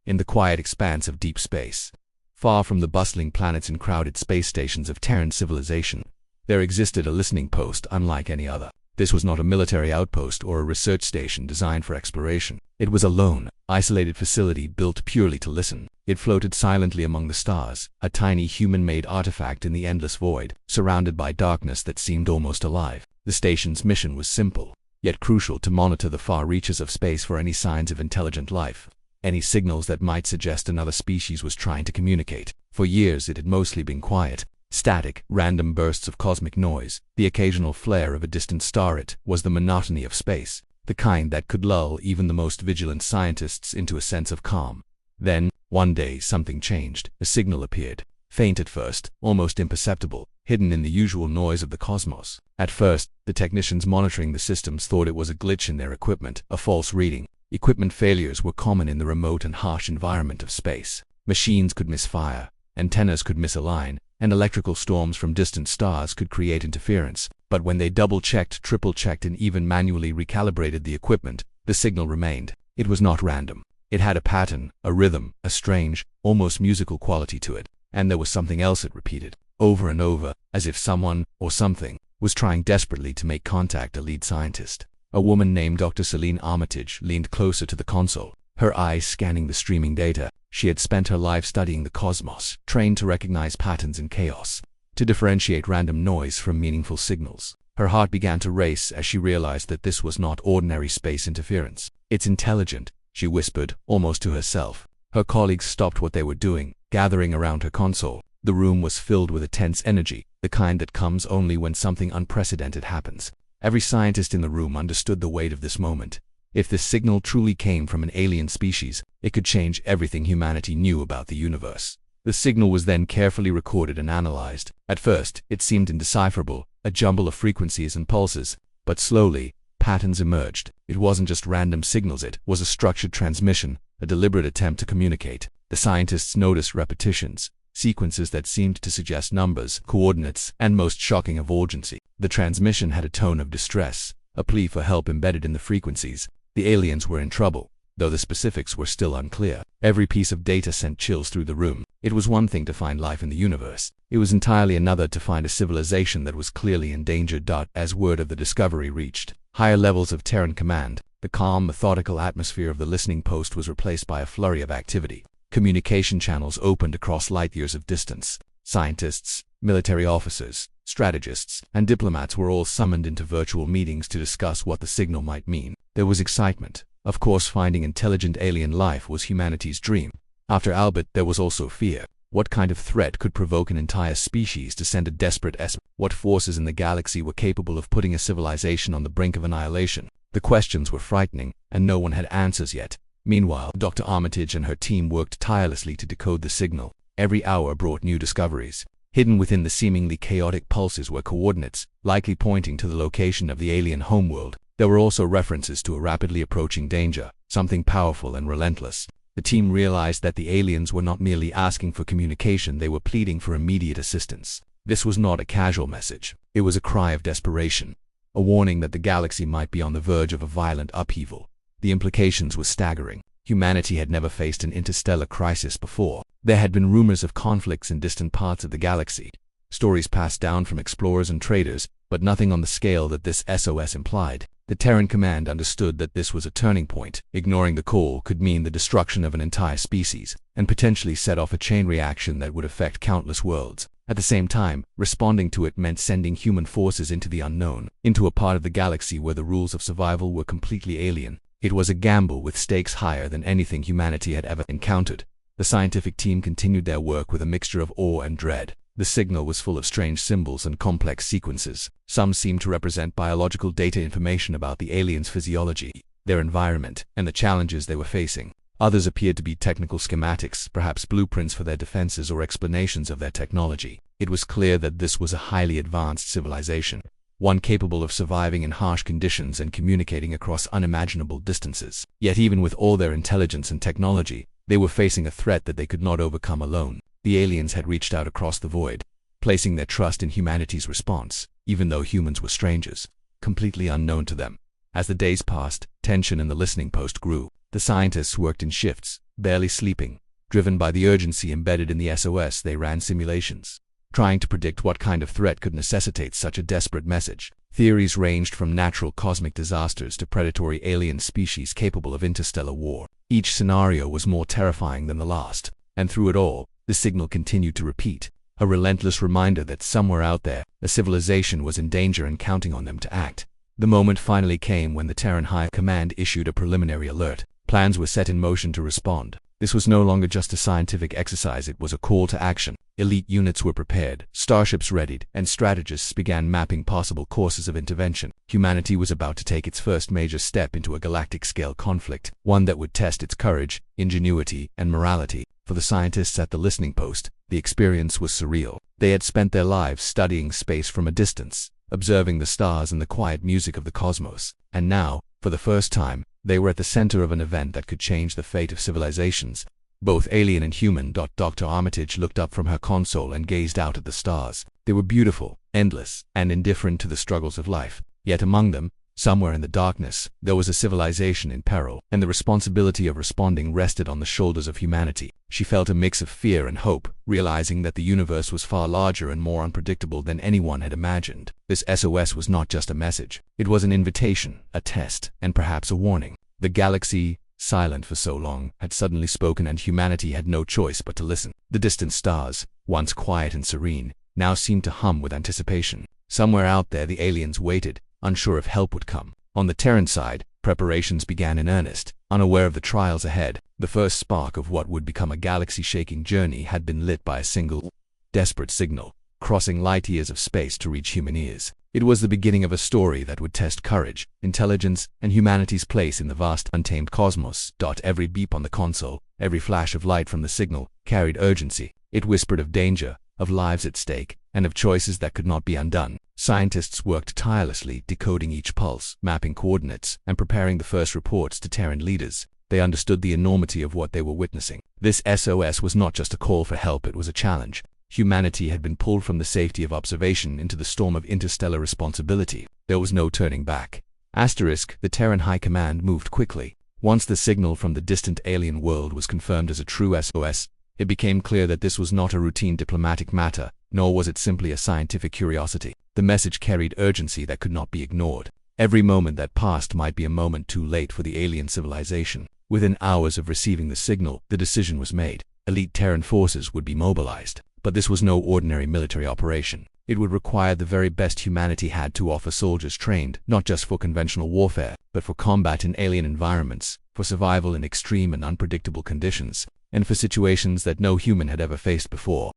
in the quiet expanse of deep space. Far from the bustling planets and crowded space stations of Terran civilization, there existed a listening post unlike any other. This was not a military outpost or a research station designed for exploration. It was a lone, isolated facility built purely to listen. It floated silently among the stars, a tiny human-made artifact in the endless void, surrounded by darkness that seemed almost alive. The station's mission was simple, yet crucial: to monitor the far reaches of space for any signs of intelligent life, any signals that might suggest another species was trying to communicate. For years it had mostly been quiet. Static, random bursts of cosmic noise, the occasional flare of a distant star. It was the monotony of space, the kind that could lull even the most vigilant scientists into a sense of calm. Then, one day, something changed. A signal appeared, faint at first, almost imperceptible, hidden in the usual noise of the cosmos. At first, the technicians monitoring the systems thought it was a glitch in their equipment, a false reading. Equipment failures were common in the remote and harsh environment of space. Machines could misfire, antennas could misalign, and electrical storms from distant stars could create interference. But when they double-checked, triple-checked, and even manually recalibrated the equipment, the signal remained. It was not random. It had a pattern, a rhythm, a strange, almost musical quality to it. And there was something else it repeated, over and over, as if someone, or something, was trying desperately to make contact. A lead scientist, a woman named Dr. Celine Armitage, leaned closer to the console, her eyes scanning the streaming data. She had spent her life studying the cosmos, trained to recognize patterns in chaos, to differentiate random noise from meaningful signals. Her heart began to race as she realized that this was not ordinary space interference. "It's intelligent," she whispered, almost to herself. Her colleagues stopped what they were doing, gathering around her console. The room was filled with a tense energy, the kind that comes only when something unprecedented happens. Every scientist in the room understood the weight of this moment. If this signal truly came from an alien species, it could change everything humanity knew about the universe. The signal was then carefully recorded and analyzed. At first, it seemed indecipherable, a jumble of frequencies and pulses, but slowly, patterns emerged. It wasn't just random signals, it was a structured transmission, a deliberate attempt to communicate. The scientists noticed repetitions, sequences that seemed to suggest numbers, coordinates, and, most shocking of urgency, the transmission had a tone of distress, a plea for help embedded in the frequencies. The aliens were in trouble, though the specifics were still unclear. Every piece of data sent chills through the room. It was one thing to find life in the universe. It was entirely another to find a civilization that was clearly endangered. As word of the discovery reached higher levels of Terran command, the calm, methodical atmosphere of the listening post was replaced by a flurry of activity. Communication channels opened across light years of distance. Scientists, military officers, strategists, and diplomats were all summoned into virtual meetings to discuss what the signal might mean. There was excitement. Of course, finding intelligent alien life was humanity's dream. After Albert, there was also fear. What kind of threat could provoke an entire species to send a desperate SOS? What forces in the galaxy were capable of putting a civilization on the brink of annihilation? The questions were frightening, and no one had answers yet. Meanwhile, Dr. Armitage and her team worked tirelessly to decode the signal. Every hour brought new discoveries. Hidden within the seemingly chaotic pulses were coordinates, likely pointing to the location of the alien homeworld. There were also references to a rapidly approaching danger, something powerful and relentless. The team realized that the aliens were not merely asking for communication, they were pleading for immediate assistance. This was not a casual message. It was a cry of desperation, a warning that the galaxy might be on the verge of a violent upheaval. The implications were staggering. Humanity had never faced an interstellar crisis before. There had been rumors of conflicts in distant parts of the galaxy, stories passed down from explorers and traders, but nothing on the scale that this SOS implied. The Terran command understood that this was a turning point. Ignoring the call could mean the destruction of an entire species, and potentially set off a chain reaction that would affect countless worlds. At the same time, responding to it meant sending human forces into the unknown, into a part of the galaxy where the rules of survival were completely alien. It was a gamble with stakes higher than anything humanity had ever encountered. The scientific team continued their work with a mixture of awe and dread. The signal was full of strange symbols and complex sequences. Some seemed to represent biological data, information about the aliens' physiology, their environment, and the challenges they were facing. Others appeared to be technical schematics, perhaps blueprints for their defenses or explanations of their technology. It was clear that this was a highly advanced civilization, one capable of surviving in harsh conditions and communicating across unimaginable distances. Yet even with all their intelligence and technology, they were facing a threat that they could not overcome alone. The aliens had reached out across the void, placing their trust in humanity's response, even though humans were strangers, completely unknown to them. As the days passed, tension in the listening post grew. The scientists worked in shifts, barely sleeping. Driven by the urgency embedded in the SOS, they ran simulations, trying to predict what kind of threat could necessitate such a desperate message. Theories ranged from natural cosmic disasters to predatory alien species capable of interstellar war. Each scenario was more terrifying than the last, and through it all, the signal continued to repeat, a relentless reminder that somewhere out there, a civilization was in danger and counting on them to act. The moment finally came when the Terran High Command issued a preliminary alert. Plans were set in motion to respond. This was no longer just a scientific exercise, it was a call to action. Elite units were prepared, starships readied, and strategists began mapping possible courses of intervention. Humanity was about to take its first major step into a galactic-scale conflict, one that would test its courage, ingenuity, and morality. For the scientists at the listening post, the experience was surreal. They had spent their lives studying space from a distance, observing the stars and the quiet music of the cosmos, and now, for the first time, they were at the center of an event that could change the fate of civilizations, both alien and human. Dr. Armitage looked up from her console and gazed out at the stars. They were beautiful, endless, and indifferent to the struggles of life. Yet among them, somewhere in the darkness, there was a civilization in peril, and the responsibility of responding rested on the shoulders of humanity. She felt a mix of fear and hope, realizing that the universe was far larger and more unpredictable than anyone had imagined. This SOS was not just a message. It was an invitation, a test, and perhaps a warning. The galaxy, silent for so long, had suddenly spoken, and humanity had no choice but to listen. The distant stars, once quiet and serene, now seemed to hum with anticipation. Somewhere out there the aliens waited, unsure if help would come. On the Terran side, preparations began in earnest. Unaware of the trials ahead, the first spark of what would become a galaxy-shaking journey had been lit by a single, desperate signal, crossing light years of space to reach human ears. It was the beginning of a story that would test courage, intelligence, and humanity's place in the vast, untamed cosmos. Every beep on the console, every flash of light from the signal, carried urgency. It whispered of danger, of lives at stake, and of choices that could not be undone. Scientists worked tirelessly, decoding each pulse, mapping coordinates, and preparing the first reports to Terran leaders. They understood the enormity of what they were witnessing. This SOS was not just a call for help, it was a challenge. Humanity had been pulled from the safety of observation into the storm of interstellar responsibility. There was no turning back. The Terran High Command moved quickly. Once the signal from the distant alien world was confirmed as a true SOS, it became clear that this was not a routine diplomatic matter, nor was it simply a scientific curiosity. The message carried urgency that could not be ignored. Every moment that passed might be a moment too late for the alien civilization. Within hours of receiving the signal, the decision was made. Elite Terran forces would be mobilized. But this was no ordinary military operation. It would require the very best humanity had to offer, soldiers trained not just for conventional warfare, but for combat in alien environments, for survival in extreme and unpredictable conditions, and for situations that no human had ever faced before.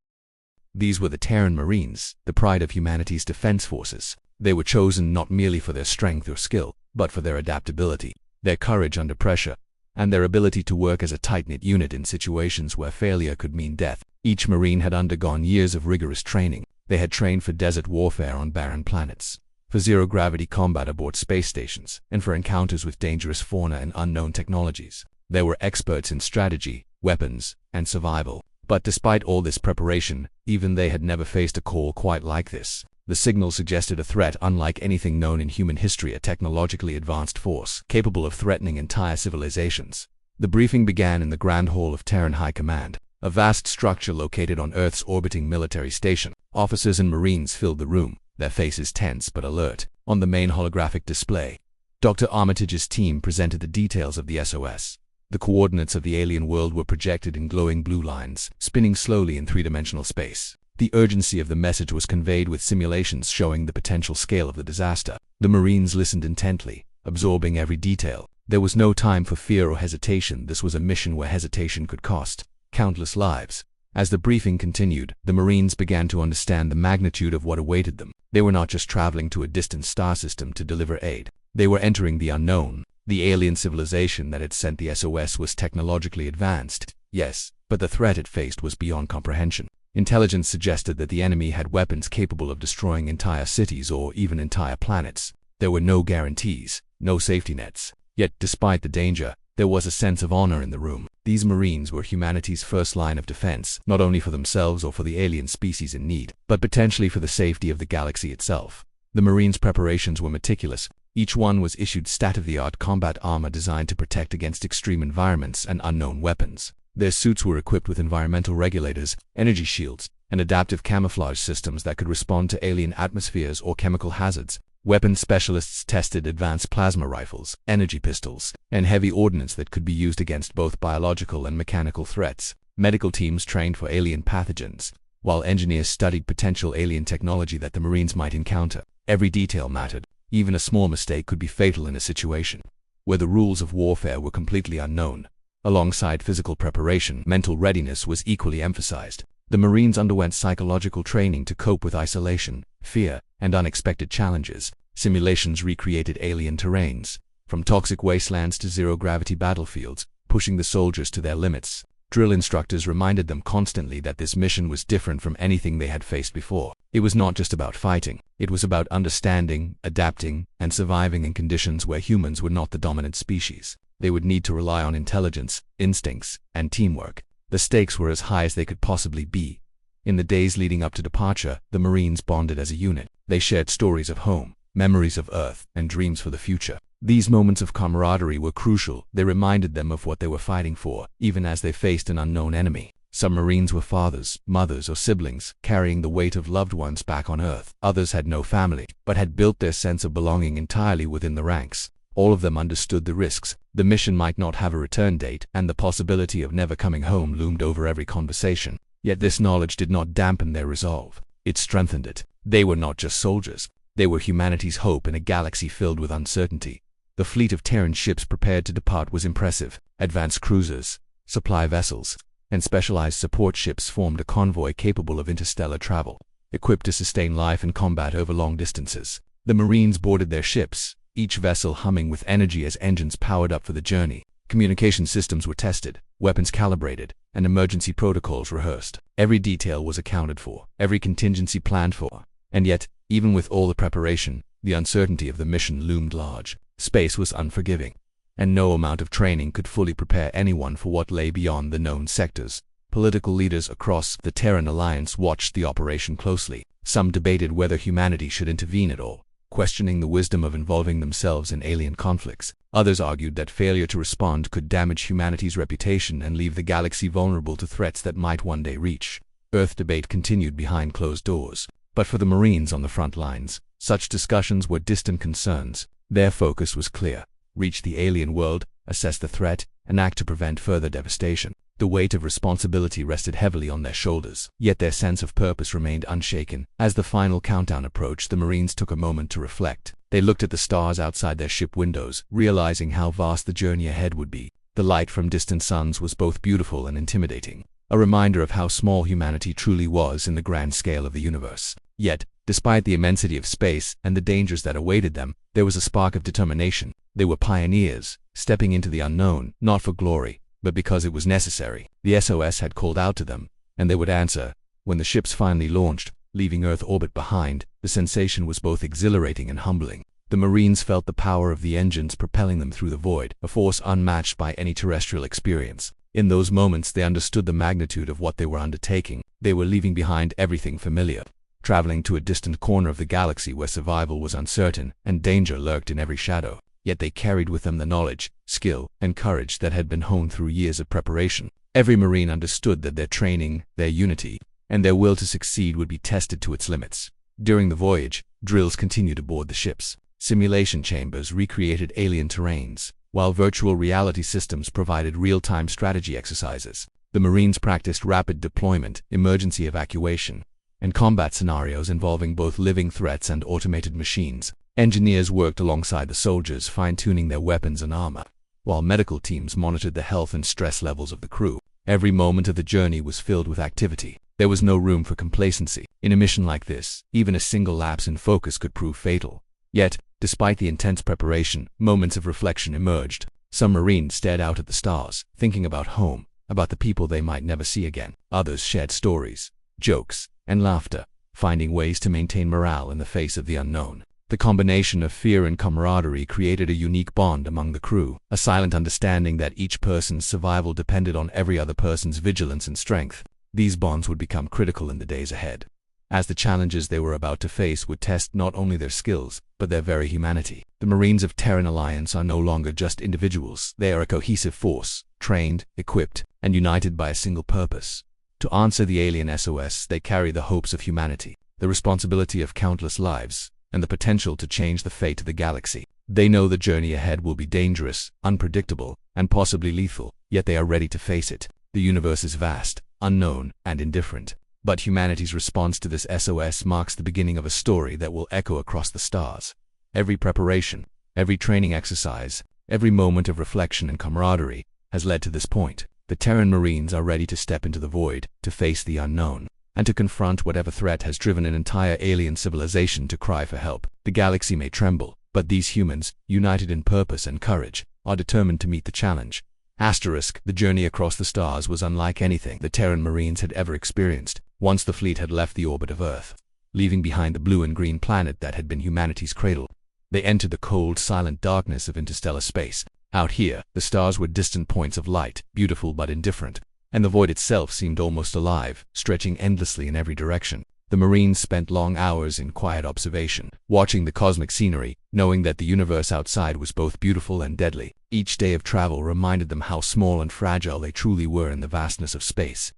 These were the Terran Marines, the pride of humanity's defense forces. They were chosen not merely for their strength or skill, but for their adaptability, their courage under pressure, and their ability to work as a tight-knit unit in situations where failure could mean death. Each Marine had undergone years of rigorous training. They had trained for desert warfare on barren planets, for zero-gravity combat aboard space stations, and for encounters with dangerous fauna and unknown technologies. They were experts in strategy, weapons, and survival. But despite all this preparation, even they had never faced a call quite like this. The signal suggested a threat unlike anything known in human history, a technologically advanced force capable of threatening entire civilizations. The briefing began in the Grand Hall of Terran High Command, a vast structure located on Earth's orbiting military station. Officers and Marines filled the room, their faces tense but alert. On the main holographic display, Dr. Armitage's team presented the details of the SOS. The coordinates of the alien world were projected in glowing blue lines, spinning slowly in three-dimensional space. The urgency of the message was conveyed with simulations showing the potential scale of the disaster. The Marines listened intently, absorbing every detail. There was no time for fear or hesitation. This was a mission where hesitation could cost countless lives. As the briefing continued, the Marines began to understand the magnitude of what awaited them. They were not just traveling to a distant star system to deliver aid. They were entering the unknown. The alien civilization that had sent the SOS was technologically advanced, yes, but the threat it faced was beyond comprehension. Intelligence suggested that the enemy had weapons capable of destroying entire cities or even entire planets. There were no guarantees, no safety nets. Yet, despite the danger, there was a sense of honor in the room. These Marines were humanity's first line of defense, not only for themselves or for the alien species in need, but potentially for the safety of the galaxy itself. The Marines' preparations were meticulous. Each one was issued state-of-the-art combat armor designed to protect against extreme environments and unknown weapons. Their suits were equipped with environmental regulators, energy shields, and adaptive camouflage systems that could respond to alien atmospheres or chemical hazards. Weapons specialists tested advanced plasma rifles, energy pistols, and heavy ordnance that could be used against both biological and mechanical threats. Medical teams trained for alien pathogens, while engineers studied potential alien technology that the Marines might encounter. Every detail mattered. Even a small mistake could be fatal in a situation where the rules of warfare were completely unknown. Alongside physical preparation, mental readiness was equally emphasized. The Marines underwent psychological training to cope with isolation, fear, and unexpected challenges. Simulations recreated alien terrains, from toxic wastelands to zero-gravity battlefields, pushing the soldiers to their limits. Drill instructors reminded them constantly that this mission was different from anything they had faced before. It was not just about fighting. It was about understanding, adapting, and surviving in conditions where humans were not the dominant species. They would need to rely on intelligence, instincts, and teamwork. The stakes were as high as they could possibly be. In the days leading up to departure, the Marines bonded as a unit. They shared stories of home, memories of Earth, and dreams for the future. These moments of camaraderie were crucial. They reminded them of what they were fighting for, even as they faced an unknown enemy. Some Marines were fathers, mothers, or siblings, carrying the weight of loved ones back on Earth. Others had no family, but had built their sense of belonging entirely within the ranks. All of them understood the risks. The mission might not have a return date, and the possibility of never coming home loomed over every conversation. Yet this knowledge did not dampen their resolve. It strengthened it. They were not just soldiers. They were humanity's hope in a galaxy filled with uncertainty. The fleet of Terran ships prepared to depart was impressive. Advanced cruisers, supply vessels, and specialized support ships formed a convoy capable of interstellar travel, equipped to sustain life and combat over long distances. The Marines boarded their ships, each vessel humming with energy as engines powered up for the journey. Communication systems were tested, weapons calibrated, and emergency protocols rehearsed. Every detail was accounted for, every contingency planned for. And yet, even with all the preparation, the uncertainty of the mission loomed large. Space was unforgiving, and no amount of training could fully prepare anyone for what lay beyond the known sectors. Political leaders across the Terran Alliance watched the operation closely. Some debated whether humanity should intervene at all, questioning the wisdom of involving themselves in alien conflicts. Others argued that failure to respond could damage humanity's reputation and leave the galaxy vulnerable to threats that might one day reach. Earth debate continued behind closed doors, but for the Marines on the front lines, such discussions were distant concerns. Their focus was clear: reach the alien world, assess the threat, and act to prevent further devastation. The weight of responsibility rested heavily on their shoulders, yet their sense of purpose remained unshaken. As the final countdown approached, the Marines took a moment to reflect. They looked at the stars outside their ship windows, realizing how vast the journey ahead would be. The light from distant suns was both beautiful and intimidating, a reminder of how small humanity truly was in the grand scale of the universe. Yet, despite the immensity of space and the dangers that awaited them, there was a spark of determination. They were pioneers, stepping into the unknown, not for glory, but because it was necessary. The SOS had called out to them, and they would answer. When the ships finally launched, leaving Earth orbit behind, the sensation was both exhilarating and humbling. The Marines felt the power of the engines propelling them through the void, a force unmatched by any terrestrial experience. In those moments, they understood the magnitude of what they were undertaking. They were leaving behind everything familiar, traveling to a distant corner of the galaxy where survival was uncertain and danger lurked in every shadow. Yet they carried with them the knowledge, skill, and courage that had been honed through years of preparation. Every Marine understood that their training, their unity, and their will to succeed would be tested to its limits. During the voyage, drills continued aboard the ships. Simulation chambers recreated alien terrains, while virtual reality systems provided real-time strategy exercises. The Marines practiced rapid deployment, emergency evacuation, and combat scenarios involving both living threats and automated machines. Engineers worked alongside the soldiers, fine-tuning their weapons and armor, while medical teams monitored the health and stress levels of the crew. Every moment of the journey was filled with activity. There was no room for complacency. In a mission like this, even a single lapse in focus could prove fatal. Yet, despite the intense preparation, moments of reflection emerged. Some Marines stared out at the stars, thinking about home, about the people they might never see again. Others shared stories, jokes, and laughter, finding ways to maintain morale in the face of the unknown. The combination of fear and camaraderie created a unique bond among the crew, a silent understanding that each person's survival depended on every other person's vigilance and strength. These bonds would become critical in the days ahead. as the challenges they were about to face would test not only their skills, but their very humanity. The Marines of Terran Alliance are no longer just individuals. They are a cohesive force, trained, equipped, and united by a single purpose. To answer the alien SOS, they carry the hopes of humanity, the responsibility of countless lives, and the potential to change the fate of the galaxy. They know the journey ahead will be dangerous, unpredictable, and possibly lethal, yet they are ready to face it. The universe is vast, unknown, and indifferent. But humanity's response to this SOS marks the beginning of a story that will echo across the stars. Every preparation, every training exercise, every moment of reflection and camaraderie has led to this point. The Terran Marines are ready to step into the void, to face the unknown, and to confront whatever threat has driven an entire alien civilization to cry for help. The galaxy may tremble, but these humans, united in purpose and courage, are determined to meet the challenge. The journey across the stars was unlike anything the Terran Marines had ever experienced. Once the fleet had left the orbit of Earth, leaving behind the blue and green planet that had been humanity's cradle, they entered the cold, silent darkness of interstellar space. Out here, the stars were distant points of light, beautiful but indifferent, and the void itself seemed almost alive, stretching endlessly in every direction. The Marines spent long hours in quiet observation, watching the cosmic scenery, knowing that the universe outside was both beautiful and deadly. Each day of travel reminded them how small and fragile they truly were in the vastness of space.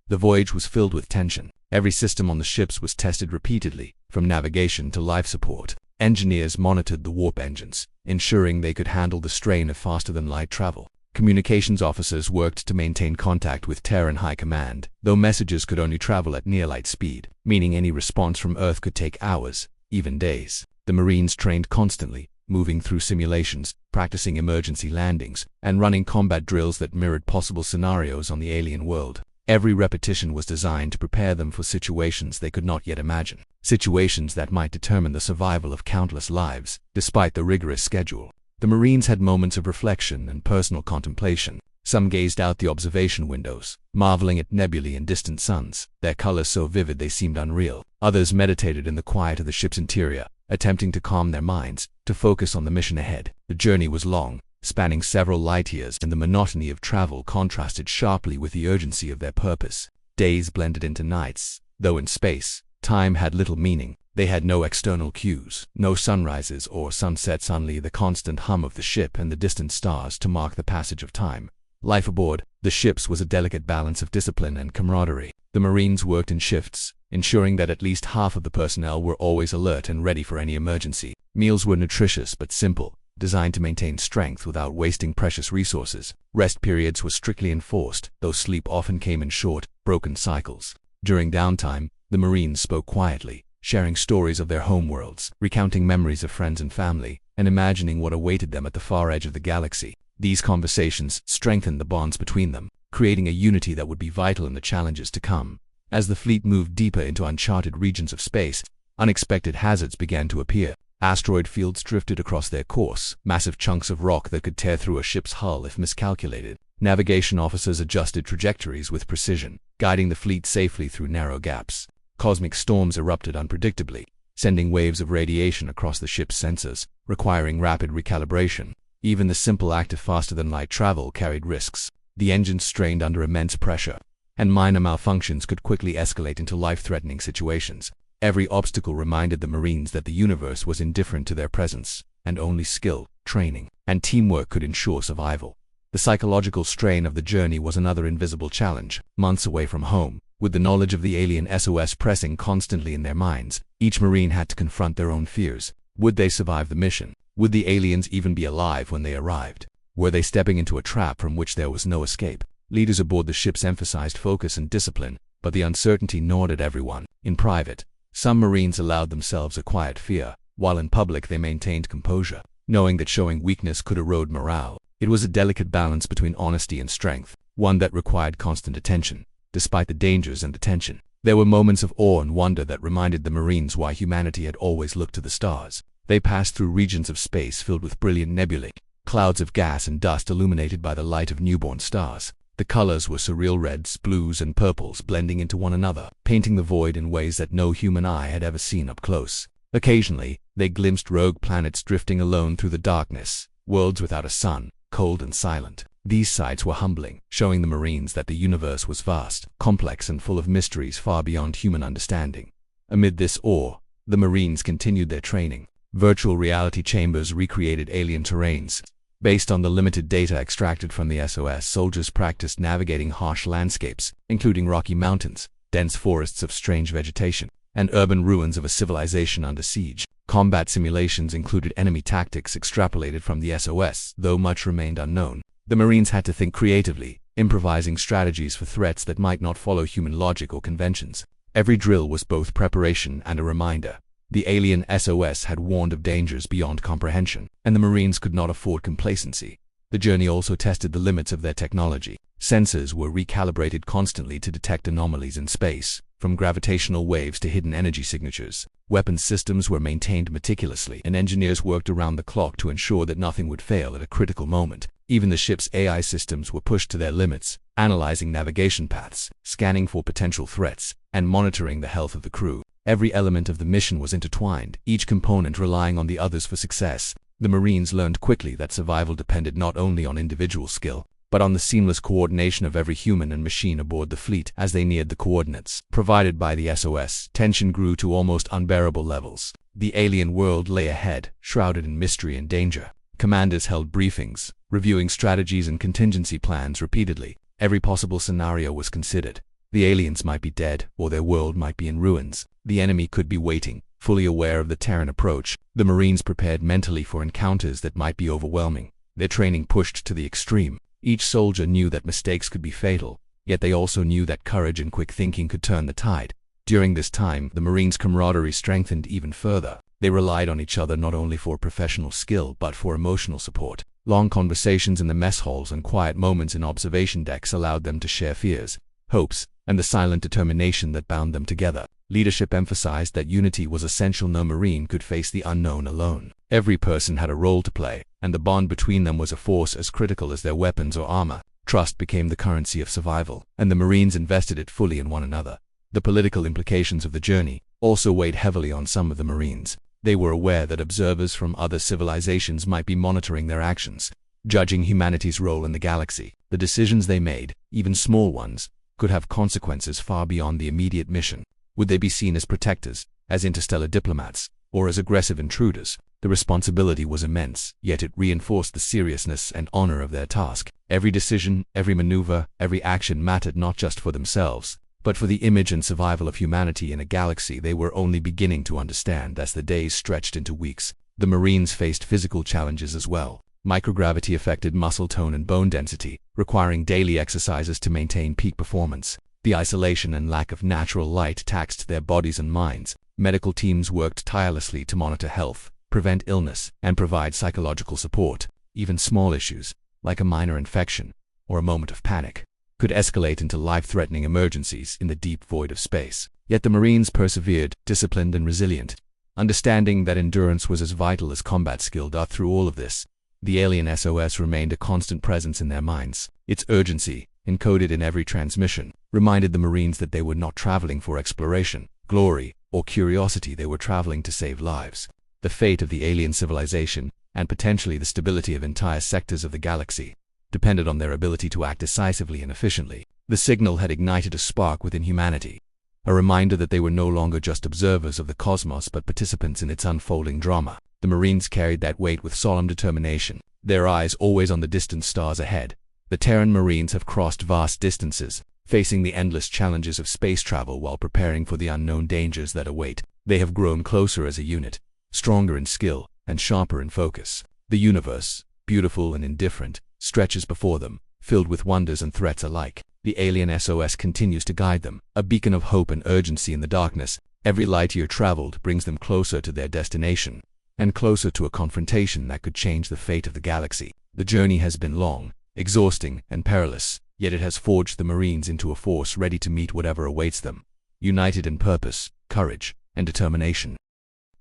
The voyage was filled with tension. Every system on the ships was tested repeatedly, from navigation to life support. Engineers monitored the warp engines, ensuring they could handle the strain of faster-than-light travel. Communications officers worked to maintain contact with Terran High Command, though messages could only travel at near-light speed, meaning any response from Earth could take hours, even days. The Marines trained constantly, moving through simulations, practicing emergency landings, and running combat drills that mirrored possible scenarios on the alien world. Every repetition was designed to prepare them for situations they could not yet imagine, situations that might determine the survival of countless lives. Despite the rigorous schedule, the Marines had moments of reflection and personal contemplation. Some gazed out the observation windows, marveling at nebulae and distant suns, their colors so vivid they seemed unreal. Others meditated in the quiet of the ship's interior, attempting to calm their minds, to focus on the mission ahead. The journey was long, spanning several light years, and the monotony of travel contrasted sharply with the urgency of their purpose. Days blended into nights, though in space, time had little meaning. They had no external cues, no sunrises or sunsets, only the constant hum of the ship and the distant stars to mark the passage of time. Life aboard the ships was a delicate balance of discipline and camaraderie. The Marines worked in shifts, ensuring that at least half of the personnel were always alert and ready for any emergency. Meals were nutritious but simple, designed to maintain strength without wasting precious resources. Rest periods were strictly enforced, though sleep often came in short, broken cycles. During downtime, the Marines spoke quietly, sharing stories of their homeworlds, recounting memories of friends and family, and imagining what awaited them at the far edge of the galaxy. These conversations strengthened the bonds between them, creating a unity that would be vital in the challenges to come. As the fleet moved deeper into uncharted regions of space, unexpected hazards began to appear. Asteroid fields drifted across their course, massive chunks of rock that could tear through a ship's hull if miscalculated. Navigation officers adjusted trajectories with precision, guiding the fleet safely through narrow gaps. Cosmic storms erupted unpredictably, sending waves of radiation across the ship's sensors, requiring rapid recalibration. Even the simple act of faster-than-light travel carried risks. The engines strained under immense pressure, and minor malfunctions could quickly escalate into life-threatening situations. Every obstacle reminded the Marines that the universe was indifferent to their presence, and only skill, training, and teamwork could ensure survival. The psychological strain of the journey was another invisible challenge. Months away from home, with the knowledge of the alien SOS pressing constantly in their minds, each Marine had to confront their own fears. Would they survive the mission? Would the aliens even be alive when they arrived? Were they stepping into a trap from which there was no escape? Leaders aboard the ships emphasized focus and discipline, but the uncertainty gnawed at everyone. In private, some Marines allowed themselves a quiet fear, while in public they maintained composure, knowing that showing weakness could erode morale. It was a delicate balance between honesty and strength, one that required constant attention. Despite the dangers and the tension, there were moments of awe and wonder that reminded the Marines why humanity had always looked to the stars. They passed through regions of space filled with brilliant nebulae, clouds of gas and dust illuminated by the light of newborn stars. The colors were surreal reds, blues, and purples blending into one another, painting the void in ways that no human eye had ever seen up close. Occasionally, they glimpsed rogue planets drifting alone through the darkness, worlds without a sun, cold and silent. These sights were humbling, showing the Marines that the universe was vast, complex, and full of mysteries far beyond human understanding. Amid this awe, the Marines continued their training. Virtual reality chambers recreated alien terrains. Based on the limited data extracted from the SOS, soldiers practiced navigating harsh landscapes, including rocky mountains, dense forests of strange vegetation, and urban ruins of a civilization under siege. Combat simulations included enemy tactics extrapolated from the SOS, though much remained unknown. The Marines had to think creatively, improvising strategies for threats that might not follow human logic or conventions. Every drill was both preparation and a reminder. The alien SOS had warned of dangers beyond comprehension, and the Marines could not afford complacency. The journey also tested the limits of their technology. Sensors were recalibrated constantly to detect anomalies in space, from gravitational waves to hidden energy signatures. Weapons systems were maintained meticulously, and engineers worked around the clock to ensure that nothing would fail at a critical moment. Even the ship's AI systems were pushed to their limits, analyzing navigation paths, scanning for potential threats, and monitoring the health of the crew. Every element of the mission was intertwined, each component relying on the others for success. The Marines learned quickly that survival depended not only on individual skill, but on the seamless coordination of every human and machine aboard the fleet. As they neared the coordinates provided by the SOS, tension grew to almost unbearable levels. The alien world lay ahead, shrouded in mystery and danger. Commanders held briefings, reviewing strategies and contingency plans repeatedly. Every possible scenario was considered. The aliens might be dead, or their world might be in ruins. The enemy could be waiting, fully aware of the Terran approach. The Marines prepared mentally for encounters that might be overwhelming. Their training pushed to the extreme. Each soldier knew that mistakes could be fatal, yet they also knew that courage and quick thinking could turn the tide. During this time, the Marines' camaraderie strengthened even further. They relied on each other not only for professional skill but for emotional support. Long conversations in the mess halls and quiet moments in observation decks allowed them to share fears, hopes, and the silent determination that bound them together. Leadership emphasized that unity was essential. No Marine could face the unknown alone. Every person had a role to play, and the bond between them was a force as critical as their weapons or armor. Trust became the currency of survival, and the Marines invested it fully in one another. The political implications of the journey also weighed heavily on some of the Marines. They were aware that observers from other civilizations might be monitoring their actions, judging humanity's role in the galaxy. The decisions they made, even small ones, could have consequences far beyond the immediate mission. Would they be seen as protectors, as interstellar diplomats, or as aggressive intruders? The responsibility was immense, yet it reinforced the seriousness and honor of their task. Every decision, every maneuver, every action mattered not just for themselves, but for the image and survival of humanity in a galaxy they were only beginning to understand. As the days stretched into weeks, the Marines faced physical challenges as well. Microgravity affected muscle tone and bone density, requiring daily exercises to maintain peak performance. The isolation and lack of natural light taxed their bodies and minds. Medical teams worked tirelessly to monitor health, prevent illness, and provide psychological support. Even small issues, like a minor infection or a moment of panic, could escalate into life-threatening emergencies in the deep void of space. Yet the Marines persevered, disciplined and resilient, understanding that endurance was as vital as combat skill. Through all of this, the alien SOS remained a constant presence in their minds. Its urgency, encoded in every transmission, reminded the Marines that they were not traveling for exploration, glory, or curiosity. They were traveling to save lives. The fate of the alien civilization, and potentially the stability of entire sectors of the galaxy, depended on their ability to act decisively and efficiently. The signal had ignited a spark within humanity, a reminder that they were no longer just observers of the cosmos but participants in its unfolding drama. The Marines carried that weight with solemn determination, their eyes always on the distant stars ahead. The Terran Marines have crossed vast distances, facing the endless challenges of space travel while preparing for the unknown dangers that await. They have grown closer as a unit, stronger in skill and sharper in focus. The universe, beautiful and indifferent, stretches before them, filled with wonders and threats alike. The alien SOS continues to guide them, a beacon of hope and urgency in the darkness. Every light year traveled brings them closer to their destination, and closer to a confrontation that could change the fate of the galaxy. The journey has been long, exhausting, and perilous, yet it has forged the Marines into a force ready to meet whatever awaits them, united in purpose, courage, and determination.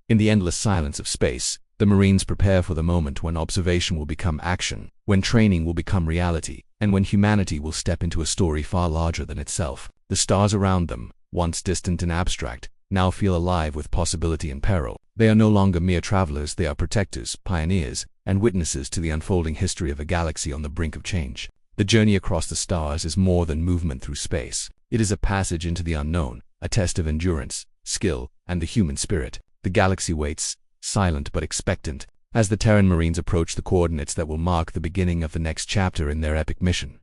In the endless silence of space, the Marines prepare for the moment when observation will become action, when training will become reality, and when humanity will step into a story far larger than itself. The stars around them, once distant and abstract, now feel alive with possibility and peril. They are no longer mere travelers, they are protectors, pioneers, and witnesses to the unfolding history of a galaxy on the brink of change. The journey across the stars is more than movement through space. It is a passage into the unknown, a test of endurance, skill, and the human spirit. The galaxy waits, silent but expectant, as the Terran Marines approach the coordinates that will mark the beginning of the next chapter in their epic mission.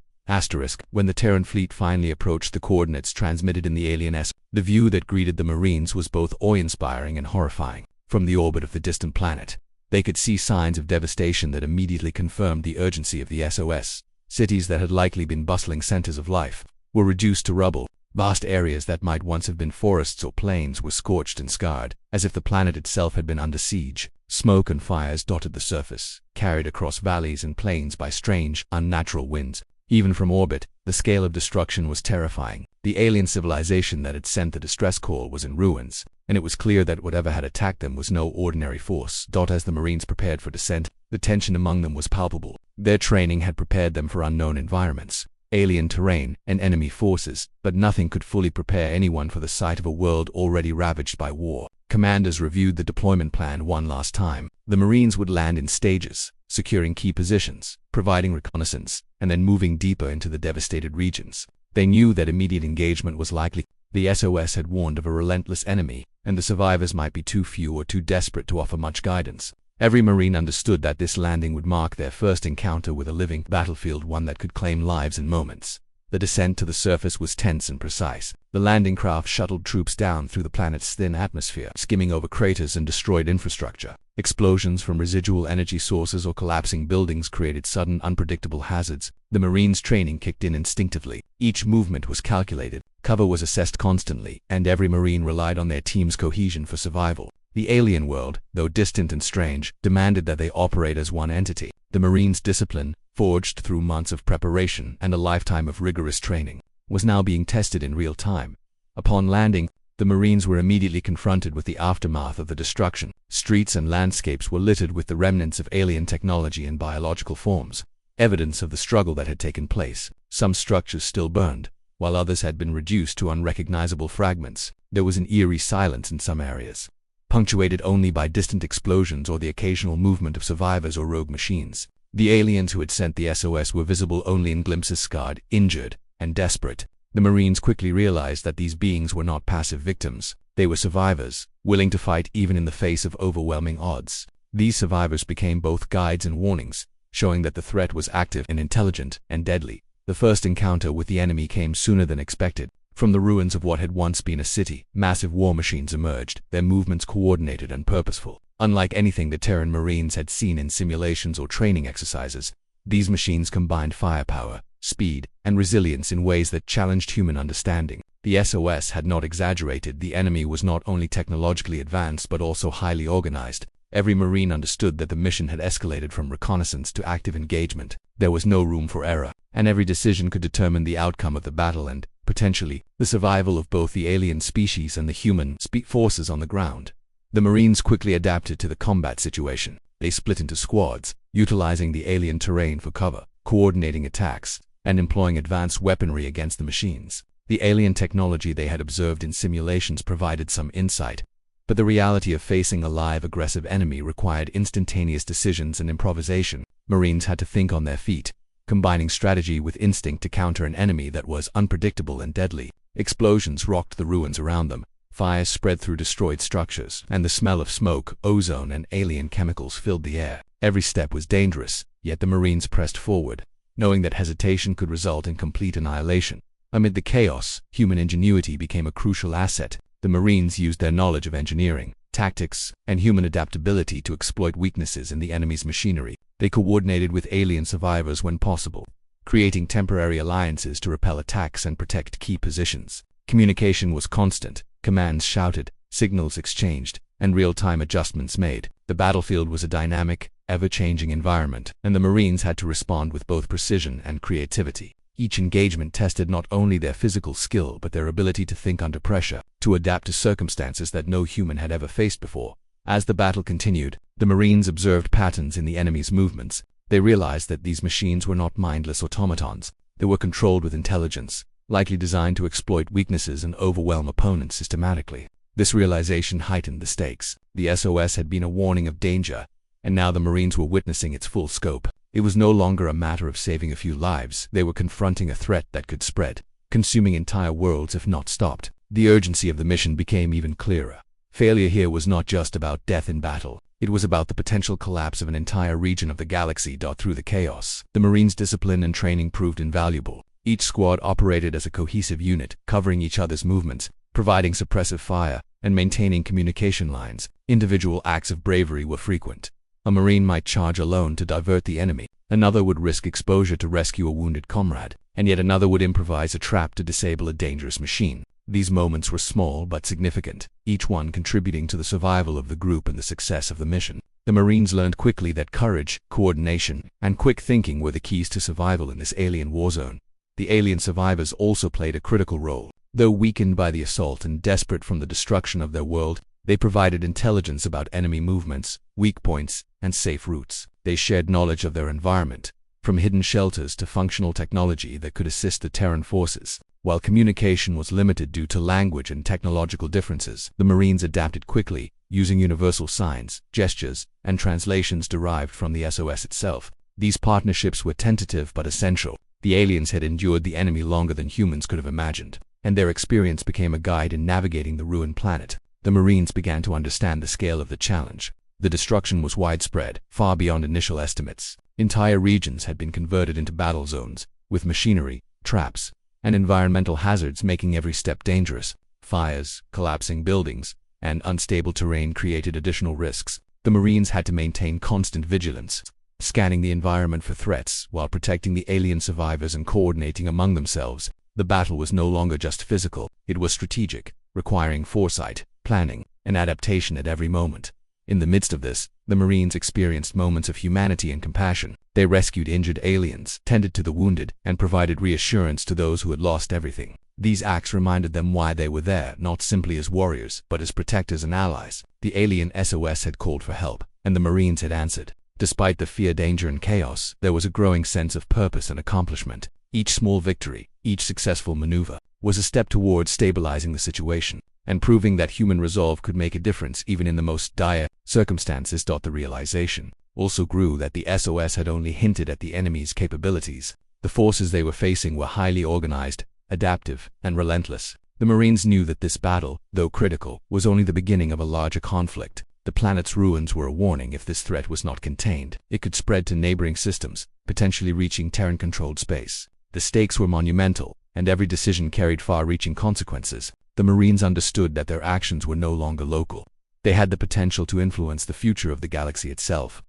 When the Terran fleet finally approached the coordinates transmitted in the alien SOS, the view that greeted the Marines was both awe-inspiring and horrifying. From the orbit of the distant planet, they could see signs of devastation that immediately confirmed the urgency of the SOS. Cities that had likely been bustling centers of life were reduced to rubble. Vast areas that might once have been forests or plains were scorched and scarred, as if the planet itself had been under siege. Smoke and fires dotted the surface, carried across valleys and plains by strange, unnatural winds. Even from orbit, the scale of destruction was terrifying. The alien civilization that had sent the distress call was in ruins, and it was clear that whatever had attacked them was no ordinary force. As the Marines prepared for descent, the tension among them was palpable. Their training had prepared them for unknown environments, alien terrain, and enemy forces, but nothing could fully prepare anyone for the sight of a world already ravaged by war. Commanders reviewed the deployment plan one last time. The Marines would land in stages, securing key positions, providing reconnaissance, and then moving deeper into the devastated regions. They knew that immediate engagement was likely. The SOS had warned of a relentless enemy, and the survivors might be too few or too desperate to offer much guidance. Every Marine understood that this landing would mark their first encounter with a living battlefield, one that could claim lives in moments. The descent to the surface was tense and precise. The landing craft shuttled troops down through the planet's thin atmosphere, skimming over craters and destroyed infrastructure. Explosions from residual energy sources or collapsing buildings created sudden, unpredictable hazards. The Marines' training kicked in instinctively. Each movement was calculated, cover was assessed constantly, and every Marine relied on their team's cohesion for survival. The alien world, though distant and strange, demanded that they operate as one entity. The Marines' discipline, forged through months of preparation and a lifetime of rigorous training, was now being tested in real time. Upon landing, the Marines were immediately confronted with the aftermath of the destruction. Streets and landscapes were littered with the remnants of alien technology in biological forms, evidence of the struggle that had taken place. Some structures still burned, while others had been reduced to unrecognizable fragments. There was an eerie silence in some areas, punctuated only by distant explosions or the occasional movement of survivors or rogue machines. The aliens who had sent the SOS were visible only in glimpses, scarred, injured, and desperate. The Marines quickly realized that these beings were not passive victims. They were survivors, willing to fight even in the face of overwhelming odds. These survivors became both guides and warnings, showing that the threat was active and intelligent and deadly. The first encounter with the enemy came sooner than expected. From the ruins of what had once been a city, massive war machines emerged, their movements coordinated and purposeful. Unlike anything the Terran Marines had seen in simulations or training exercises, these machines combined firepower, speed, and resilience in ways that challenged human understanding. The SOS had not exaggerated. The enemy was not only technologically advanced but also highly organized. Every Marine understood that the mission had escalated from reconnaissance to active engagement. There was no room for error, and every decision could determine the outcome of the battle and, potentially, the survival of both the alien species and the human forces on the ground. The Marines quickly adapted to the combat situation. They split into squads, utilizing the alien terrain for cover, coordinating attacks, and employing advanced weaponry against the machines. The alien technology they had observed in simulations provided some insight, but the reality of facing a live, aggressive enemy required instantaneous decisions and improvisation. Marines had to think on their feet, combining strategy with instinct to counter an enemy that was unpredictable and deadly. Explosions rocked the ruins around them. Fires spread through destroyed structures, and the smell of smoke, ozone, and alien chemicals filled the air. Every step was dangerous, yet the Marines pressed forward, knowing that hesitation could result in complete annihilation. Amid the chaos, human ingenuity became a crucial asset. The Marines used their knowledge of engineering, tactics, and human adaptability to exploit weaknesses in the enemy's machinery. They coordinated with alien survivors when possible, creating temporary alliances to repel attacks and protect key positions. Communication was constant. Commands shouted, signals exchanged, and real-time adjustments made. The battlefield was a dynamic, ever-changing environment, and the Marines had to respond with both precision and creativity. Each engagement tested not only their physical skill but their ability to think under pressure, to adapt to circumstances that no human had ever faced before. As the battle continued, the Marines observed patterns in the enemy's movements. They realized that these machines were not mindless automatons. They were controlled with intelligence, likely designed to exploit weaknesses and overwhelm opponents systematically. This realization heightened the stakes. The SOS had been a warning of danger, and now the Marines were witnessing its full scope. It was no longer a matter of saving a few lives. They were confronting a threat that could spread, consuming entire worlds if not stopped. The urgency of the mission became even clearer. Failure here was not just about death in battle. It was about the potential collapse of an entire region of the galaxy. Through the chaos, the Marines' discipline and training proved invaluable. Each squad operated as a cohesive unit, covering each other's movements, providing suppressive fire, and maintaining communication lines. Individual acts of bravery were frequent. A Marine might charge alone to divert the enemy, another would risk exposure to rescue a wounded comrade, and yet another would improvise a trap to disable a dangerous machine. These moments were small but significant, each one contributing to the survival of the group and the success of the mission. The Marines learned quickly that courage, coordination, and quick thinking were the keys to survival in this alien war zone. The alien survivors also played a critical role. Though weakened by the assault and desperate from the destruction of their world, they provided intelligence about enemy movements, weak points, and safe routes. They shared knowledge of their environment, from hidden shelters to functional technology that could assist the Terran forces. While communication was limited due to language and technological differences, the Marines adapted quickly, using universal signs, gestures, and translations derived from the SOS itself. These partnerships were tentative but essential. The aliens had endured the enemy longer than humans could have imagined, and their experience became a guide in navigating the ruined planet. The Marines began to understand the scale of the challenge. The destruction was widespread, far beyond initial estimates. Entire regions had been converted into battle zones, with machinery, traps, and environmental hazards making every step dangerous. Fires, collapsing buildings, and unstable terrain created additional risks. The Marines had to maintain constant vigilance, scanning the environment for threats while protecting the alien survivors and coordinating among themselves. The battle was no longer just physical, it was strategic, requiring foresight, planning, and adaptation at every moment. In the midst of this, the Marines experienced moments of humanity and compassion. They rescued injured aliens, tended to the wounded, and provided reassurance to those who had lost everything. These acts reminded them why they were there, not simply as warriors, but as protectors and allies. The alien SOS had called for help, and the Marines had answered. Despite the fear, danger, and chaos, there was a growing sense of purpose and accomplishment. Each small victory, each successful maneuver, was a step towards stabilizing the situation and proving that human resolve could make a difference even in the most dire circumstances. The realization also grew that the SOS had only hinted at the enemy's capabilities. The forces they were facing were highly organized, adaptive, and relentless. The Marines knew that this battle, though critical, was only the beginning of a larger conflict. The planet's ruins were a warning. If this threat was not contained, it could spread to neighboring systems, potentially reaching Terran-controlled space. The stakes were monumental, and every decision carried far-reaching consequences. The Marines understood that their actions were no longer local. They had the potential to influence the future of the galaxy itself.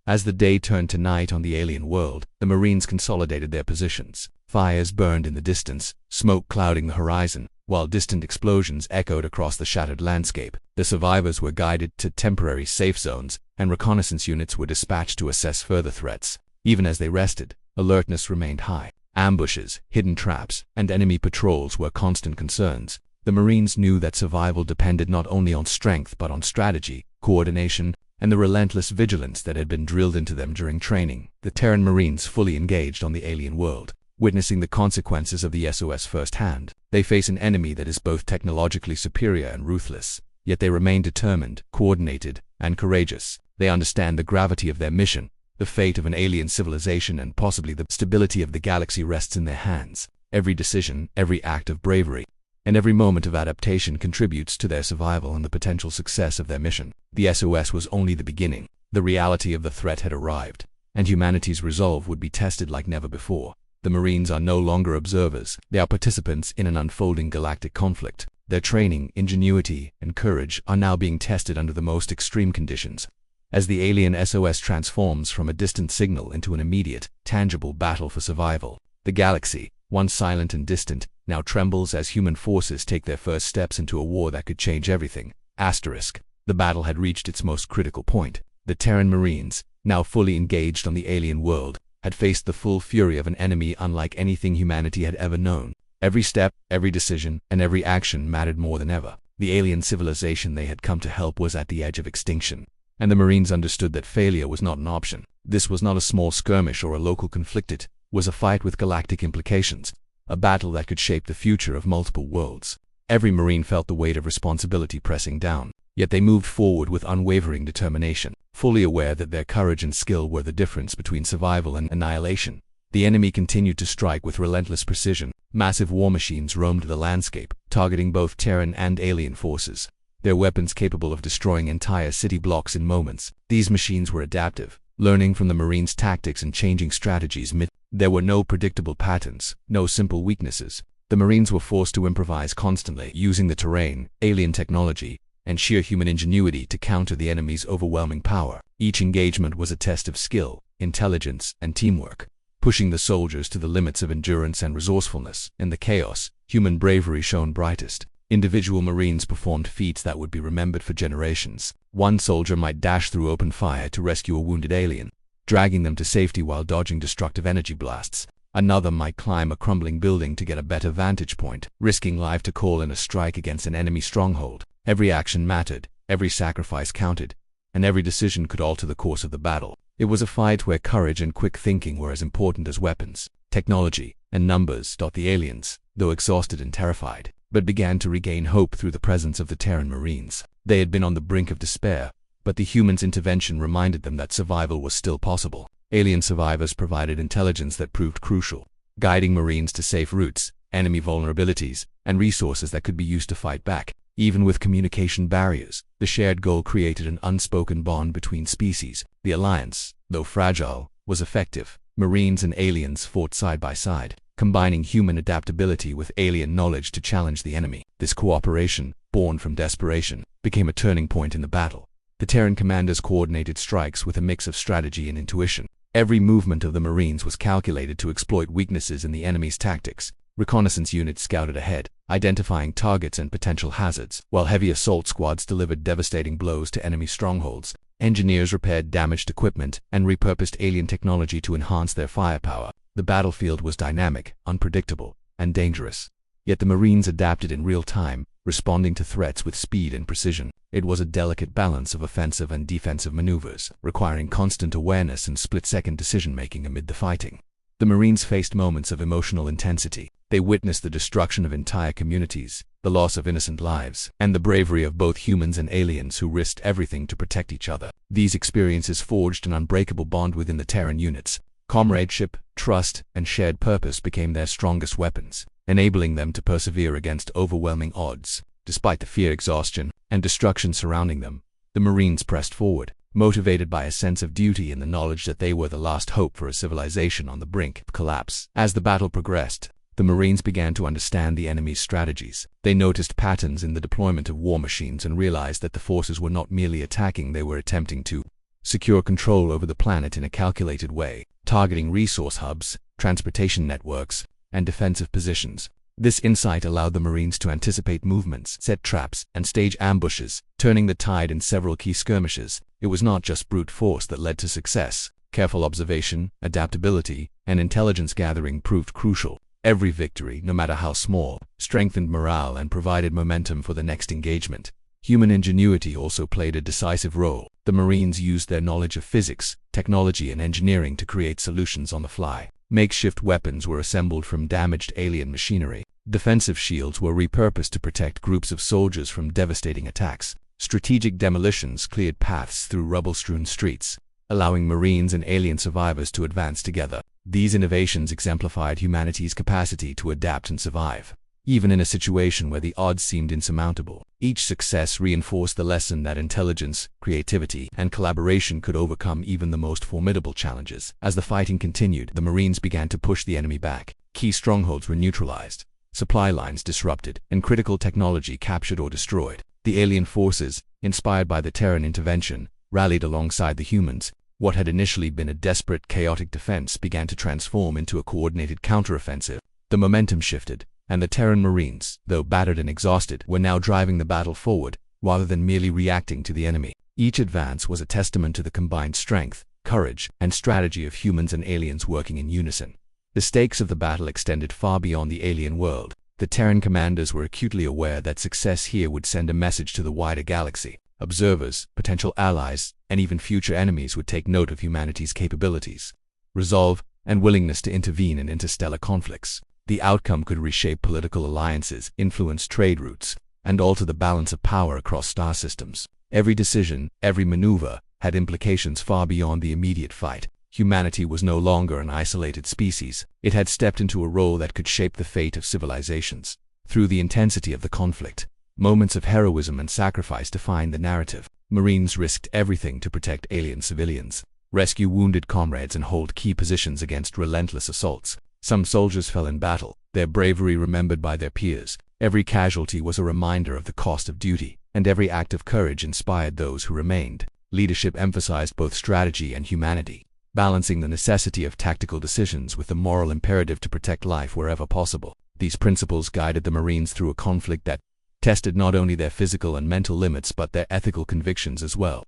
As the day turned to night on the alien world, the Marines consolidated their positions. Fires burned in the distance, smoke clouding the horizon, while distant explosions echoed across the shattered landscape. The survivors were guided to temporary safe zones, and reconnaissance units were dispatched to assess further threats. Even as they rested, alertness remained high. Ambushes, hidden traps, and enemy patrols were constant concerns. The Marines knew that survival depended not only on strength but on strategy, coordination, and the relentless vigilance that had been drilled into them during training. The Terran Marines fully engaged on the alien world, witnessing the consequences of the SOS firsthand. They face an enemy that is both technologically superior and ruthless, yet they remain determined, coordinated, and courageous. They understand the gravity of their mission. The fate of an alien civilization and possibly the stability of the galaxy rests in their hands. Every decision, every act of bravery, and every moment of adaptation contributes to their survival and the potential success of their mission. The SOS was only the beginning. The reality of the threat had arrived, and humanity's resolve would be tested like never before. The Marines are no longer observers. They are participants in an unfolding galactic conflict. Their training, ingenuity, and courage are now being tested under the most extreme conditions. As the alien SOS transforms from a distant signal into an immediate, tangible battle for survival, the galaxy, once silent and distant, now trembles as human forces take their first steps into a war that could change everything. The battle had reached its most critical point. The Terran Marines, now fully engaged on the alien world, had faced the full fury of an enemy unlike anything humanity had ever known. Every step, every decision, and every action mattered more than ever. The alien civilization they had come to help was at the edge of extinction, and the Marines understood that failure was not an option. This was not a small skirmish or a local conflict. It was a fight with galactic implications, a battle that could shape the future of multiple worlds. Every Marine felt the weight of responsibility pressing down, yet they moved forward with unwavering determination, fully aware that their courage and skill were the difference between survival and annihilation. The enemy continued to strike with relentless precision. Massive war machines roamed the landscape, targeting both Terran and alien forces. their weapons capable of destroying entire city blocks in moments. These machines were adaptive, learning from the Marines' tactics and changing strategies. There were no predictable patterns, no simple weaknesses. The Marines were forced to improvise constantly, using the terrain, alien technology, and sheer human ingenuity to counter the enemy's overwhelming power. Each engagement was a test of skill, intelligence, and teamwork, pushing the soldiers to the limits of endurance and resourcefulness. In the chaos, human bravery shone brightest. Individual Marines performed feats that would be remembered for generations. One soldier might dash through open fire to rescue a wounded alien, dragging them to safety while dodging destructive energy blasts. Another might climb a crumbling building to get a better vantage point, risking life to call in a strike against an enemy stronghold. Every action mattered, every sacrifice counted, and every decision could alter the course of the battle. It was a fight where courage and quick thinking were as important as weapons, technology, and numbers. The aliens, though exhausted and terrified, but began to regain hope through the presence of the Terran Marines. They had been on the brink of despair, but the humans' intervention reminded them that survival was still possible. Alien survivors provided intelligence that proved crucial, guiding Marines to safe routes, enemy vulnerabilities, and resources that could be used to fight back. Even with communication barriers, the shared goal created an unspoken bond between species. The alliance, though fragile, was effective. Marines and aliens fought side by side, combining human adaptability with alien knowledge to challenge the enemy. This cooperation, born from desperation, became a turning point in the battle. The Terran commanders coordinated strikes with a mix of strategy and intuition. Every movement of the Marines was calculated to exploit weaknesses in the enemy's tactics. Reconnaissance units scouted ahead, identifying targets and potential hazards, while heavy assault squads delivered devastating blows to enemy strongholds. Engineers repaired damaged equipment and repurposed alien technology to enhance their firepower. The battlefield was dynamic, unpredictable, and dangerous. Yet the Marines adapted in real time, responding to threats with speed and precision. It was a delicate balance of offensive and defensive maneuvers, requiring constant awareness and split-second decision-making amid the fighting. The Marines faced moments of emotional intensity. They witnessed the destruction of entire communities, the loss of innocent lives, and the bravery of both humans and aliens who risked everything to protect each other. These experiences forged an unbreakable bond within the Terran units. Comradeship, trust, and shared purpose became their strongest weapons, enabling them to persevere against overwhelming odds. Despite the fear, exhaustion, and destruction surrounding them, the Marines pressed forward, motivated by a sense of duty and the knowledge that they were the last hope for a civilization on the brink of collapse. As the battle progressed, the Marines began to understand the enemy's strategies. They noticed patterns in the deployment of war machines and realized that the forces were not merely attacking, they were attempting to secure control over the planet in a calculated way, targeting resource hubs, transportation networks, and defensive positions. This insight allowed the Marines to anticipate movements, set traps, and stage ambushes, turning the tide in several key skirmishes. It was not just brute force that led to success. Careful observation, adaptability, and intelligence gathering proved crucial. Every victory, no matter how small, strengthened morale and provided momentum for the next engagement. Human ingenuity also played a decisive role. The Marines used their knowledge of physics, technology, and engineering to create solutions on the fly. Makeshift weapons were assembled from damaged alien machinery. Defensive shields were repurposed to protect groups of soldiers from devastating attacks. Strategic demolitions cleared paths through rubble-strewn streets, allowing Marines and alien survivors to advance together. These innovations exemplified humanity's capacity to adapt and survive, even in a situation where the odds seemed insurmountable. Each success reinforced the lesson that intelligence, creativity, and collaboration could overcome even the most formidable challenges. As the fighting continued, the Marines began to push the enemy back. Key strongholds were neutralized, supply lines disrupted, and critical technology captured or destroyed. The alien forces, inspired by the Terran intervention, rallied alongside the humans. What had initially been a desperate, chaotic defense began to transform into a coordinated counteroffensive. The momentum shifted, and the Terran Marines, though battered and exhausted, were now driving the battle forward, rather than merely reacting to the enemy. Each advance was a testament to the combined strength, courage, and strategy of humans and aliens working in unison. The stakes of the battle extended far beyond the alien world. The Terran commanders were acutely aware that success here would send a message to the wider galaxy. Observers, potential allies, and even future enemies would take note of humanity's capabilities, resolve, and willingness to intervene in interstellar conflicts. The outcome could reshape political alliances, influence trade routes, and alter the balance of power across star systems. Every decision, every maneuver, had implications far beyond the immediate fight. Humanity was no longer an isolated species. It had stepped into a role that could shape the fate of civilizations. Through the intensity of the conflict, Moments of heroism and sacrifice defined the narrative. Marines risked everything to protect alien civilians, rescue wounded comrades, and hold key positions against relentless assaults. Some soldiers fell in battle, their bravery remembered by their peers. Every casualty was a reminder of the cost of duty, and every act of courage inspired those who remained. Leadership emphasized both strategy and humanity, balancing the necessity of tactical decisions with the moral imperative to protect life wherever possible. These principles guided the Marines through a conflict that tested not only their physical and mental limits but their ethical convictions as well.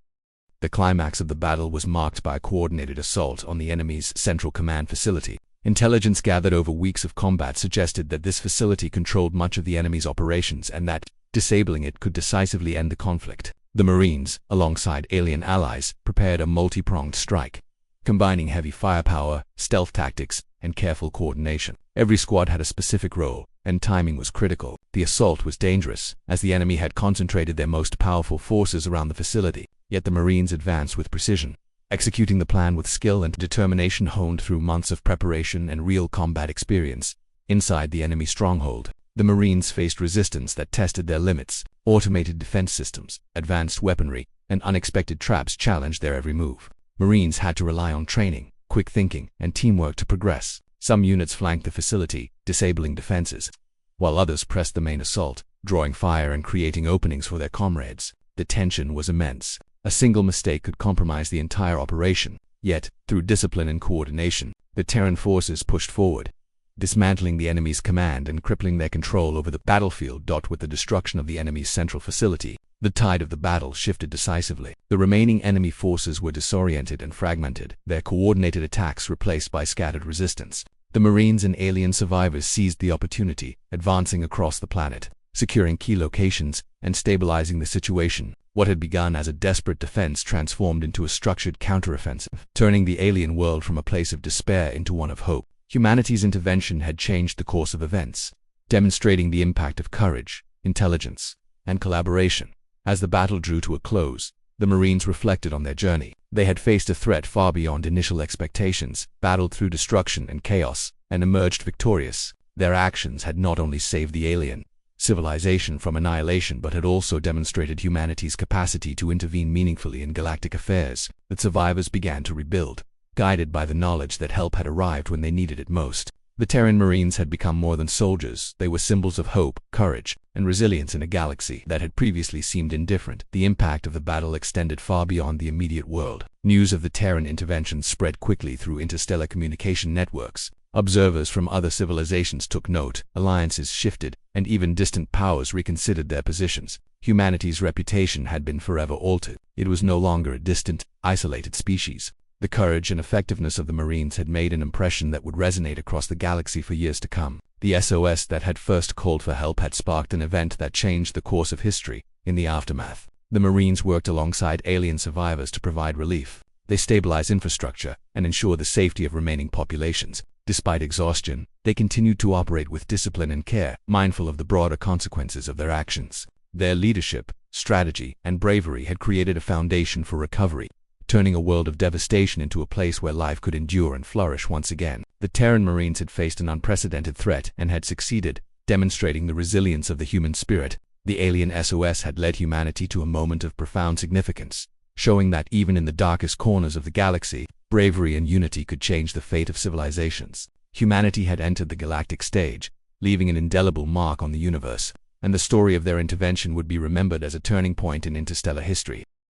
The climax of the battle was marked by a coordinated assault on the enemy's central command facility. Intelligence gathered over weeks of combat suggested that this facility controlled much of the enemy's operations and that disabling it could decisively end the conflict. The Marines, alongside alien allies, prepared a multi-pronged strike, combining heavy firepower, stealth tactics, and careful coordination. Every squad had a specific role, and timing was critical. The assault was dangerous, as the enemy had concentrated their most powerful forces around the facility, yet the Marines advanced with precision, executing the plan with skill and determination honed through months of preparation and real combat experience. Inside the enemy stronghold, the Marines faced resistance that tested their limits. Automated defense systems, advanced weaponry, and unexpected traps challenged their every move. Marines had to rely on training, quick thinking, and teamwork to progress. Some units flanked the facility, disabling defenses, while others pressed the main assault, drawing fire and creating openings for their comrades. The tension was immense. A single mistake could compromise the entire operation. Yet, through discipline and coordination, the Terran forces pushed forward, dismantling the enemy's command and crippling their control over the battlefield. With the destruction of the enemy's central facility, the tide of the battle shifted decisively. The remaining enemy forces were disoriented and fragmented, their coordinated attacks replaced by scattered resistance. The Marines and alien survivors seized the opportunity, advancing across the planet, securing key locations, and stabilizing the situation. What had begun as a desperate defense transformed into a structured counteroffensive, turning the alien world from a place of despair into one of hope. Humanity's intervention had changed the course of events, demonstrating the impact of courage, intelligence, and collaboration. As the battle drew to a close, the Marines reflected on their journey. They had faced a threat far beyond initial expectations, battled through destruction and chaos, and emerged victorious. Their actions had not only saved the alien civilization from annihilation but had also demonstrated humanity's capacity to intervene meaningfully in galactic affairs. The survivors began to rebuild, guided by the knowledge that help had arrived when they needed it most. The Terran Marines had become more than soldiers. They were symbols of hope, courage, and resilience in a galaxy that had previously seemed indifferent. The impact of the battle extended far beyond the immediate world. News of the Terran intervention spread quickly through interstellar communication networks. Observers from other civilizations took note, alliances shifted, and even distant powers reconsidered their positions. Humanity's reputation had been forever altered. It was no longer a distant, isolated species. The courage and effectiveness of the Marines had made an impression that would resonate across the galaxy for years to come. The SOS that had first called for help had sparked an event that changed the course of history. In the aftermath, the Marines worked alongside alien survivors to provide relief. They stabilized infrastructure and ensured the safety of remaining populations. Despite exhaustion, they continued to operate with discipline and care, mindful of the broader consequences of their actions. Their leadership, strategy, and bravery had created a foundation for recovery, turning a world of devastation into a place where life could endure and flourish once again. The Terran Marines had faced an unprecedented threat and had succeeded, demonstrating the resilience of the human spirit. The alien SOS had led humanity to a moment of profound significance, showing that even in the darkest corners of the galaxy, bravery and unity could change the fate of civilizations. Humanity had entered the galactic stage, leaving an indelible mark on the universe, and the story of their intervention would be remembered as a turning point in interstellar history.